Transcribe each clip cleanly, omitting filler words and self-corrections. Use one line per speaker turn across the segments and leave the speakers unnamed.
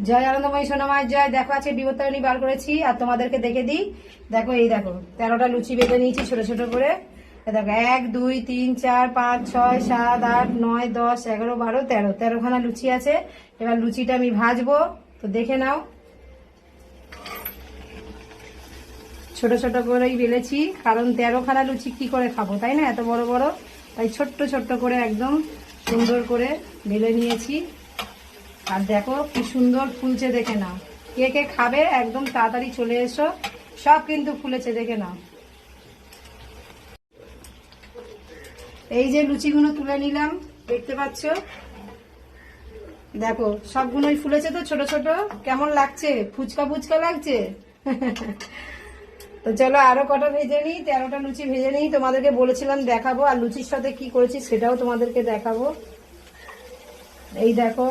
জয় আনন্দময়ী সোনামার জয়। দেখো আজকে বিপত্তারিণী বার করেছি আর তোমাদেরকে দেখে দিই। দেখো এই দেখো 13টা লুচি বেঁধে নিয়েছি ছোট ছোট করে। দেখো 1 2 3 4 5 6 7 8 9 10 11 12 13 13খানা লুচি আছে। এবার লুচিটা আমি ভাজবো, তো দেখে নাও। ছোট ছোট করেই বেলেছি, কারণ 13খানা লুচি কি করে খাবো, তাই না, এত বড় বড়, তাই ছোট্ট ছোট্ট করে একদম সুন্দর করে বেলে নিয়েছি। আর দেখো কি সুন্দর ফুলছে, দেখে নাও। কে কে খাবে একদম তাড়াতাড়ি চলে এসো, সব কিন্তু ফুলেছে, দেখে নাও। এই যে লুচিগুলো তুলে নিলাম, দেখতে পাচ্ছ, দেখো সবগুলোই ফুলেছে তো ছোট ছোট। কেমন লাগছে? ফুচকা ফুচকা লাগছে। তো চলো আরো কটা ভেজে নিই, 13টা লুচি ভেজে নিই। তোমাদেরকে বলেছিলাম দেখাবো, আর লুচির সাথে কি করেছি সেটাও তোমাদেরকে দেখাবো। এই দেখো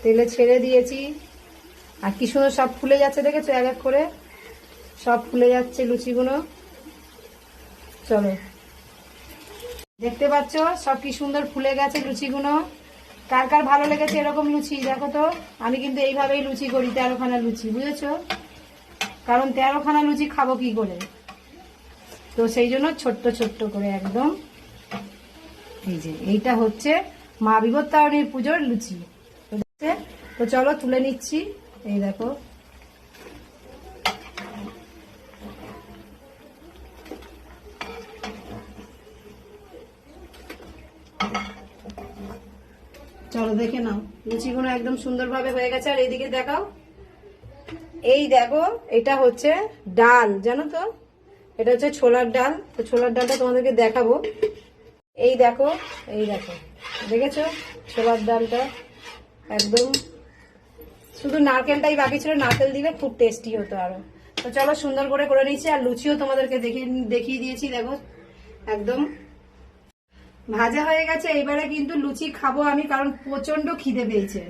তেলে ছেড়ে দিয়েছি, আর কি সুন্দর সব ফুলে যাচ্ছে, দেখেছো, এক এক করে সব ফুলে যাচ্ছে লুচিগুলো। চলো, দেখতে পাচ্ছ সব কি সুন্দর ফুলে গেছে লুচিগুলো। কার কার ভালো লেগেছে এরকম লুচি? দেখো তো, আমি কিন্তু এইভাবেই লুচি করি, 13খানা লুচি, বুঝেছো? কারণ 13খানা লুচি খাবো কি করে, তো সেই জন্য ছোট্ট ছোট্ট করে একদম। এই যে এইটা হচ্ছে মা বিপত্তারিণীর পুজোর লুচি। তো চলো তুলে নিচ্ছি। এই দেখো চলো দেখে নাও, লুচিগুলো একদম সুন্দরভাবে হয়ে গেছে। আর এইদিকে দেখাও, এই দেখো এটা হচ্ছে ডাল, জানো তো, এটা হচ্ছে ছোলার ডাল। তো ছোলার ডালটা তোমাদেরকে দেখাবো। এই দেখো, এই দেখো, দেখেছো ছোলার ডালটা একদম, শুধু নারকেলটাই বাকি ছিল, নারকেল দিলে খুব টেস্টি হতো আরো। তো চলো সুন্দর করে করে নিচ্ছি, আর লুচিও তোমাদেরকে দেখিয়ে দিয়েছি। দেখো একদম ভাজা হয়ে গেছে। এবারে কিন্তু লুচি খাবো আমি, কারণ প্রচন্ড খিদে পেয়েছে।